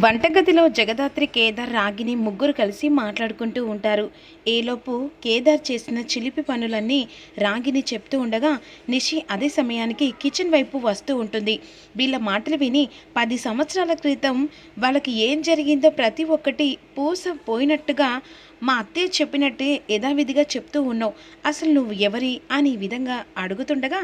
వంటగదిలో జగదాత్రి, కేదార్, రాగిని ముగ్గురు కలిసి మాట్లాడుకుంటూ ఉంటారు. ఏలోపు కేదార్ చేసిన చిలిపి పనులన్నీ రాగిని చెప్తూ ఉండగా నిషి అదే సమయానికి కిచెన్ వైపు వస్తూ ఉంటుంది. వీళ్ళ మాటలు విని 10 సంవత్సరాల క్రితం వాళ్ళకి ఏం జరిగిందో ప్రతి ఒక్కటి పూస పోయినట్టుగా మా అత్తయ్య చెప్పినట్టే యథావిధిగా చెప్తూ ఉన్నావు. అసలు నువ్వు ఎవరి అని ఈ విధంగా అడుగుతుండగా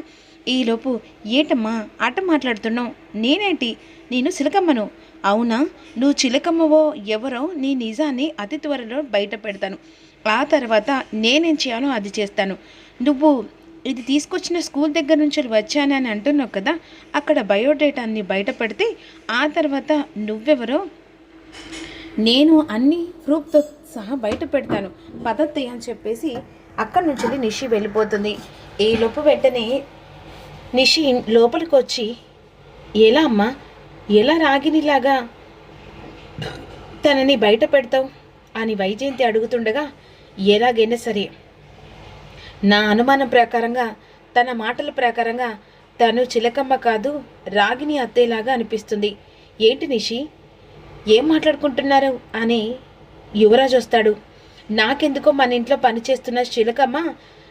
ఈలోపు ఏటమ్మా అట మాట్లాడుతున్నావు? నేనేంటి, నేను సిలకమ్మను. అవునా, నువ్వు చిలకమ్మవో ఎవరో నీ నిజాన్ని అతి త్వరలో బయట పెడతాను. ఆ తర్వాత నేనేం చేయాలో అది చేస్తాను. నువ్వు ఇది తీసుకొచ్చిన స్కూల్ దగ్గర నుంచి వచ్చానని అంటున్నావు కదా, అక్కడ బయోడేటాన్ని బయట పెడితే ఆ తర్వాత నువ్వెవరో నేను అన్ని ప్రూఫ్తో సహా బయట పెడతాను. పద్ధతి అని చెప్పేసి అక్కడి నుంచి నిషి వెళ్ళిపోతుంది. ఈ లోపు వెంటనే నిషి లోపలికి వచ్చి, ఎలా అమ్మా, ఎలా రాగినిలాగా తనని బయట పెడతావు అని వైజయంతి అడుగుతుండగా, ఎలాగైనా సరే నా అనుమానం ప్రకారంగా, తన మాటల ప్రకారంగా తను చిలకమ్మ కాదు రాగిని అత్తేలాగా అనిపిస్తుంది. ఏంటి నిషి, ఏం మాట్లాడుకుంటున్నారు అని యువరాజ్ వస్తాడు. నాకెందుకో మన ఇంట్లో పనిచేస్తున్న చిలకమ్మ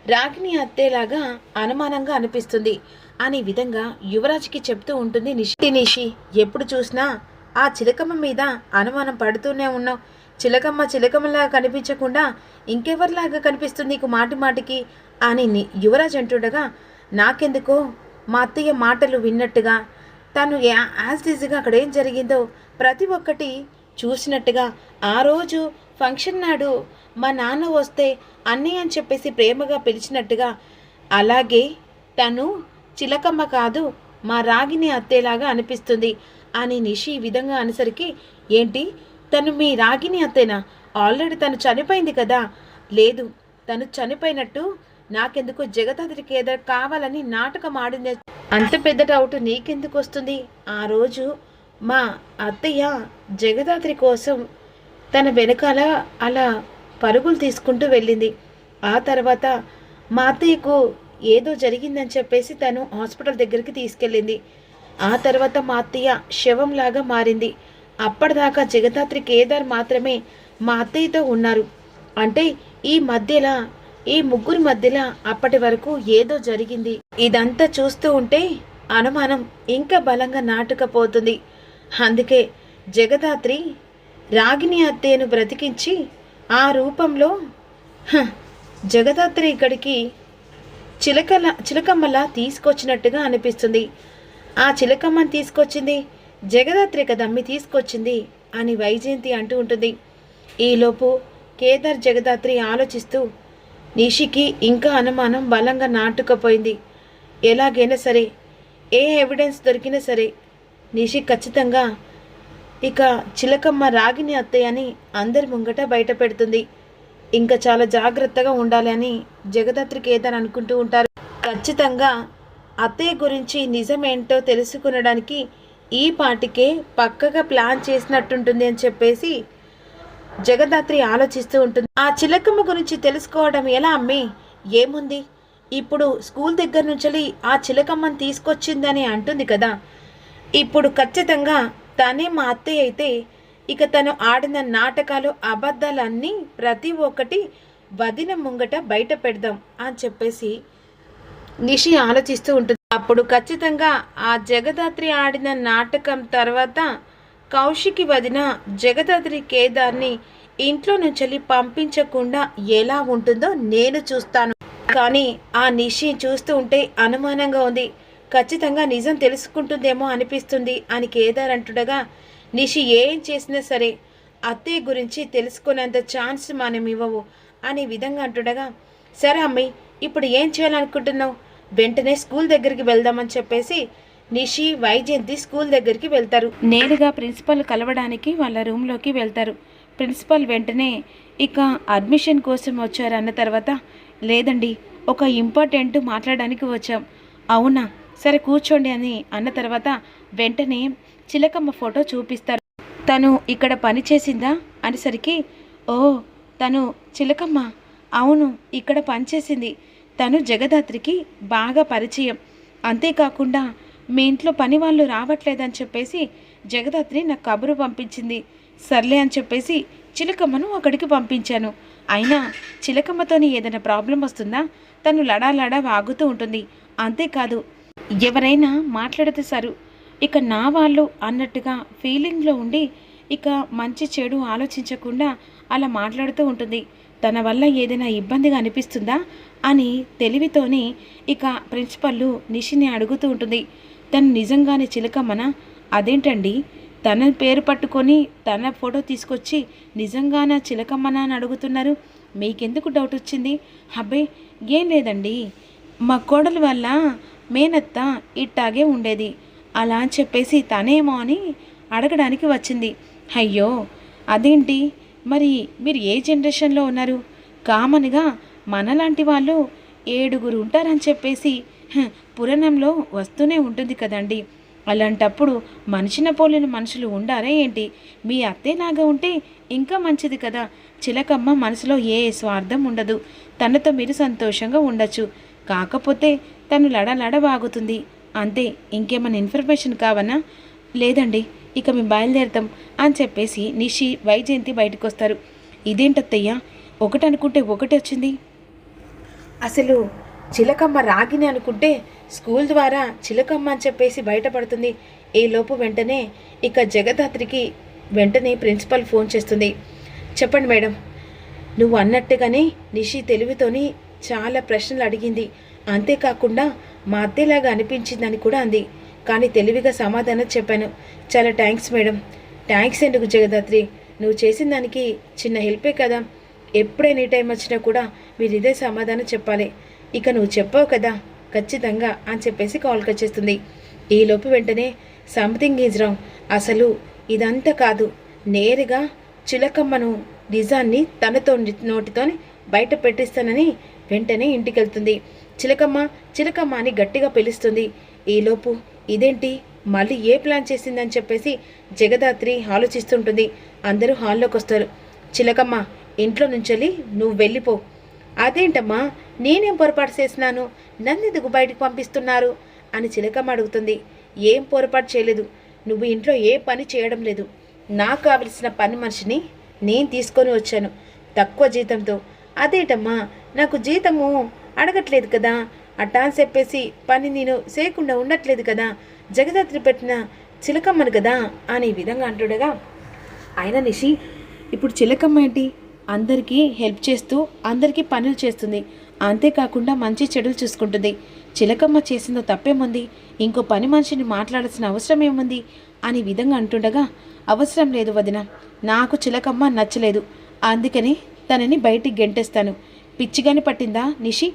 రాగిని అత్తేలాగా అనుమానంగా అనిపిస్తుంది అనే విధంగా యువరాజ్కి చెప్తూ ఉంటుంది నిషి. నిషి, ఎప్పుడు చూసినా ఆ చిలకమ్మ మీద అనుమానం పడుతూనే ఉన్నావు. చిలకమ్మ చిలకమ్మలాగా కనిపించకుండా ఇంకెవరిలాగా కనిపిస్తుంది నీకు మాటి మాటికి అని యువరాజ్ అంటుండగా, నాకెందుకో మా అత్తయ్య మాటలు విన్నట్టుగా, తను యాజ్ ఈజీగా అక్కడ ఏం జరిగిందో ప్రతి ఒక్కటి చూసినట్టుగా, ఆ రోజు ఫంక్షన్ నాడు మా నాన్న వస్తే అన్నయ్య అని చెప్పేసి ప్రేమగా పిలిచినట్టుగా, అలాగే తను చిలకమ్మ కాదు మా రాగిని అత్తేలాగా అనిపిస్తుంది అని నిషి ఈ విధంగా అనేసరికి, ఏంటి తను మీ రాగిని అత్తేనా? ఆల్రెడీ తను చనిపోయింది కదా. లేదు, తను చనిపోయినట్టు నాకెందుకు జగదాత్రి కేదార్ కావాలని నాటకం ఆడింది. అంత పెద్ద డౌట్ నీకెందుకు వస్తుంది? ఆ రోజు మా అత్తయ్య జగదాత్రి కోసం తన వెనకాల అలా పరుగులు తీసుకుంటూ వెళ్ళింది. ఆ తర్వాత మా అత్తయ్యకు ఏదో జరిగిందని చెప్పేసి తను హాస్పిటల్ దగ్గరికి తీసుకెళ్ళింది. ఆ తర్వాత మా అత్తయ్య శవంలాగా మారింది. అప్పటిదాకా జగదాత్రి, కేదార్ మాత్రమే మా అత్తయ్యతో ఉన్నారు. అంటే ఈ ముగ్గురి మధ్యలో అప్పటి వరకు ఏదో జరిగింది. ఇదంతా చూస్తూ ఉంటే అనుమానం ఇంకా బలంగా నాటుకపోతుంది. అందుకే జగదాత్రి రాగిని అత్తయ్యను బ్రతికించి ఆ రూపంలో జగదాత్రి ఇక్కడికి చిలకమ్మలా తీసుకొచ్చినట్టుగా అనిపిస్తుంది. ఆ చిలకమ్మని తీసుకొచ్చింది జగదాత్రి కదమ్మి తీసుకొచ్చింది అని వైజయంతి అంటూ ఉంటుంది. ఈలోపు కేదార్, జగదాత్రి ఆలోచిస్తూ, నిషికి ఇంకా అనుమానం బలంగా నాటుకుపోయింది. ఎలాగైనా సరే ఏ ఎవిడెన్స్ దొరికినా సరే నిషి ఖచ్చితంగా ఇక చిలకమ్మ రాగిని అత్తయ్య అని అందరి ముంగట బయట పెడుతుంది. ఇంకా చాలా జాగ్రత్తగా ఉండాలి అని జగదాత్రి, కేదార్ అనుకుంటూ ఉంటారు. ఖచ్చితంగా అత్తయ్య గురించి నిజమేంటో తెలుసుకునడానికి ఈ పాటికే పక్కగా ప్లాన్ చేసినట్టుంటుంది అని చెప్పేసి జగదాత్రి ఆలోచిస్తూ ఉంటుంది. ఆ చిలకమ్మ గురించి తెలుసుకోవడం ఎలా అమ్మి? ఏముంది, ఇప్పుడు స్కూల్ దగ్గర నుంచి ఆ చిలకమ్మని తీసుకొచ్చిందని అంటుంది కదా. ఇప్పుడు ఖచ్చితంగా తనే మా అత్తయ్య అయితే ఇక తను ఆడిన నాటకాలు, అబద్ధాలన్నీ ప్రతి ఒక్కటి వదిన ముంగట బయట పెడదాం అని చెప్పేసి నిషి ఆలోచిస్తూ ఉంటుంది. అప్పుడు ఖచ్చితంగా ఆ జగదాత్రి ఆడిన నాటకం తర్వాత కౌశికి వదిన జగదాత్రి కేదార్ని ఇంట్లో నుంచి పంపించకుండా ఎలా ఉంటుందో నేను చూస్తాను. కానీ ఆ నిషి చూస్తూ ఉంటే అనుమానంగా ఉంది. ఖచ్చితంగా నిజం తెలుసుకుంటుందేమో అనిపిస్తుంది అని కేదార్ అంటుండగా, నిషి ఏం చేసినా సరే అత్తయ్య గురించి తెలుసుకునేంత ఛాన్స్ మనం ఇవ్వవు అనే విధంగా అంటుండగా, సరే అమ్మాయి, ఇప్పుడు ఏం చేయాలనుకుంటున్నావు? వెంటనే స్కూల్ దగ్గరికి వెళ్దామని చెప్పేసి నిషి, వైజయంతి స్కూల్ దగ్గరికి వెళ్తారు. నేరుగా ప్రిన్సిపల్ కలవడానికి వాళ్ళ రూమ్లోకి వెళ్తారు. ప్రిన్సిపల్ వెంటనే ఇక అడ్మిషన్ కోసం వచ్చారు అన్న తర్వాత, లేదండి ఒక ఇంపార్టెంట్ మాట్లాడడానికి వచ్చాం. అవునా, సరే కూర్చోండి అని అన్న తర్వాత వెంటనే చిలకమ్మ ఫోటో చూపిస్తారు. తను ఇక్కడ పని చేసిందా అనేసరికి, ఓ తను చిలకమ్మ, అవును ఇక్కడ పనిచేసింది. తను జగదాత్రికి బాగా పరిచయం. అంతేకాకుండా మీ ఇంట్లో పని వాళ్ళు రావట్లేదని చెప్పేసి జగదాత్రి నాకు కబురు పంపించింది. సర్లే అని చెప్పేసి చిలకమ్మను అక్కడికి పంపించాను. అయినా చిలకమ్మతోని ఏదైనా ప్రాబ్లం వస్తుందా? తను లడా వాగుతూ ఉంటుంది. అంతేకాదు ఎవరైనా మాట్లాడితే సరు ఇక నా వాళ్ళు అన్నట్టుగా ఫీలింగ్లో ఉండి ఇక మంచి చెడు ఆలోచించకుండా అలా మాట్లాడుతూ ఉంటుంది. తన వల్ల ఏదైనా ఇబ్బందిగా అనిపిస్తుందా అని తెలివితోనే ఇక ప్రిన్సిపల్ నిషిని అడుగుతూ ఉంటుంది. తను నిజంగానే చిలకమ్మనా? అదేంటండి తన పేరు పట్టుకొని తన ఫోటో తీసుకొచ్చి నిజంగానా చిలకమ్మనా అని అడుగుతున్నారు? మీకెందుకు డౌట్ వచ్చింది? అబ్బాయి ఏం లేదండి, మా కోడలు వల్ల మేనత్త ఇట్టాగే ఉండేది, అలా అని చెప్పేసి తనేమో అని అడగడానికి వచ్చింది. అయ్యో అదేంటి, మరి మీరు ఏ జనరేషన్లో ఉన్నారు? కామన్గా మనలాంటి వాళ్ళు 7 ఉంటారని చెప్పేసి పురాణంలో వస్తూనే ఉంటుంది కదండి. అలాంటప్పుడు మనిషిన పోలిన మనుషులు ఉండారా ఏంటి? మీ అత్తేలాగా ఉంటే ఇంకా మంచిది కదా. చిలకమ్మ మనసులో ఏ స్వార్థం ఉండదు, తనతో మీరు సంతోషంగా ఉండొచ్చు. కాకపోతే తను లడ బాగుతుంది అంతే. ఇంకేమైనా ఇన్ఫర్మేషన్ కావనా? లేదండి, ఇక మేము బయలుదేరుతాం అని చెప్పేసి నిషి వైజయంతి బయటకు వస్తారు. ఇదేంటత్తయ్య, ఒకటి అనుకుంటే ఒకటి వచ్చింది. అసలు చిలకమ్మ రాగిని అనుకుంటే స్కూల్ ద్వారా చిలకమ్మ అని చెప్పేసి బయటపడుతుంది. ఈలోపు వెంటనే ఇక జగదాత్రికి వెంటనే ప్రిన్సిపల్ ఫోన్ చేస్తుంది. చెప్పండి మేడం, నువ్వు అన్నట్టుగానే నిషి తెలివితోని చాలా ప్రశ్నలు అడిగింది. అంతేకాకుండా మా అత్తేలాగా అనిపించిందని కూడా అంది. కానీ తెలివిగా సమాధానం చెప్పాను. చాలా థ్యాంక్స్ మేడం. థ్యాంక్స్ ఎందుకు జగదాత్రి, నువ్వు చేసిన దానికి చిన్న హెల్పే కదా. ఎప్పుడైనా టైం వచ్చినా కూడా మీరు ఇదే సమాధానం చెప్పాలి. ఇక నువ్వు చెప్పావు కదా ఖచ్చితంగా అని చెప్పేసి కాల్ కట్ చేస్తుంది. ఈలోపు వెంటనే సంథింగ్ ఈజ్ రాంగ్, అసలు ఇదంతా కాదు, నేరుగా చిలకమ్మను నిజాన్ని తనతో నోటితోని బయట పెట్టిస్తానని వెంటనే ఇంటికి వెళ్తుంది. చిలకమ్మ అని గట్టిగా పిలుస్తుంది. ఈలోపు ఇదేంటి మళ్ళీ ఏ ప్లాన్ చేసిందని చెప్పేసి జగదాత్రి ఆలోచిస్తుంటుంది. అందరూ హాల్లోకి వస్తారు. చిలకమ్మ ఇంట్లో నుంచెళ్ళి నువ్వు వెళ్ళిపో. అదేంటమ్మా, నేనేం పొరపాటు చేసినాను, నన్ను ఎందుకు బయటకు పంపిస్తున్నారు అని చిలకమ్మ అడుగుతుంది. ఏం పొరపాటు చేయలేదు, నువ్వు ఇంట్లో ఏ పని చేయడం లేదు. నాకు కావలసిన పని మనిషిని నేను తీసుకొని వచ్చాను తక్కువ జీతంతో. అదేంటమ్మా, నాకు జీతము అడగట్లేదు కదా, అట్టా అని చెప్పేసి పని నేను చేయకుండా ఉండట్లేదు కదా, జగదాత్రి పెట్టిన చిలకమ్మను కదా అని ఈ విధంగా అంటుండగా, ఆయన నిషి ఇప్పుడు చిలకమ్మ ఏంటి అందరికీ హెల్ప్ చేస్తూ అందరికీ పనులు చేస్తుంది, అంతేకాకుండా మంచి చెడులు చూసుకుంటుంది. చిలకమ్మ చేసిందో తప్పేముంది, ఇంకో పని మనిషిని మాట్లాడాల్సిన అవసరం ఏముంది అని విధంగా అంటుండగా, అవసరం లేదు వదిన, నాకు చిలకమ్మ నచ్చలేదు, అందుకని తనని బయటికి గెంటేస్తాను. పిచ్చిగాని పట్టిందా నిషి,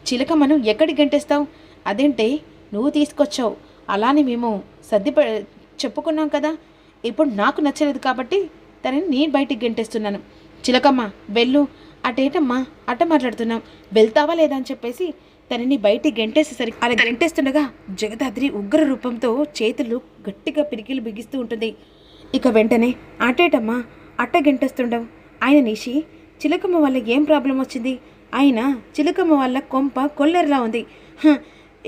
చిలకమ్మను ఎక్కడికి గెంటేస్తావు? అదేంటే నువ్వు తీసుకొచ్చావు, అలానే మేము చెప్పుకున్నాం కదా, ఇప్పుడు నాకు నచ్చలేదు కాబట్టి తనని నేను బయటికి గెంటేస్తున్నాను. చిలకమ్మ వెళ్ళు. అటేటమ్మా అట్ట మాట్లాడుతున్నాం, వెళ్తావా లేదా అని చెప్పేసి తనని బయటికి గెంటేసేసరికి అలా గెంటేస్తుండగా జగదాద్రి ఉగ్ర రూపంతో చేతులు గట్టిగా పిరికిలు బిగిస్తూ ఉంటుంది. ఇక వెంటనే అటేటమ్మా అట్ట గెంటేస్తుండవు. ఆయన నిషి చిలకమ్మ వల్ల ఏం ప్రాబ్లం వచ్చింది? ఆయన చిలకమ్మ వల్ల కొంప కొల్లెరలా ఉంది.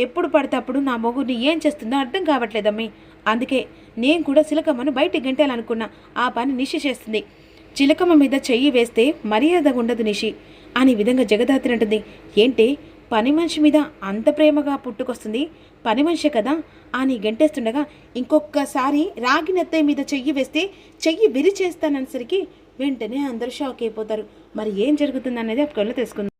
ఎప్పుడు పడితే అప్పుడు నా మొగుడిని ఏం చేస్తుందో అర్థం కావట్లేదమ్మి, అందుకే నేను కూడా చిలకమ్మను బయటికి గెంటాలనుకున్నా. ఆ పని నిషి చేస్తుంది. చిలకమ్మ మీద చెయ్యి వేస్తే మర్యాద ఉండదు నిషి అని విధంగా జగదాత్రి అంటుంది. ఏంటి పని మనిషి మీద అంత ప్రేమగా పుట్టుకొస్తుంది, పని మనిషి కదా అని గెంటేస్తుండగా ఇంకొకసారి రాగినత్తయ్య మీద చెయ్యి వేస్తే చెయ్యి విరిచేస్తాననేసరికి వెంటనే అందరూ షాక్ అయిపోతారు. మరి ఏం జరుగుతుంది అనేది అప్పుడు తెలుసుకుందాం.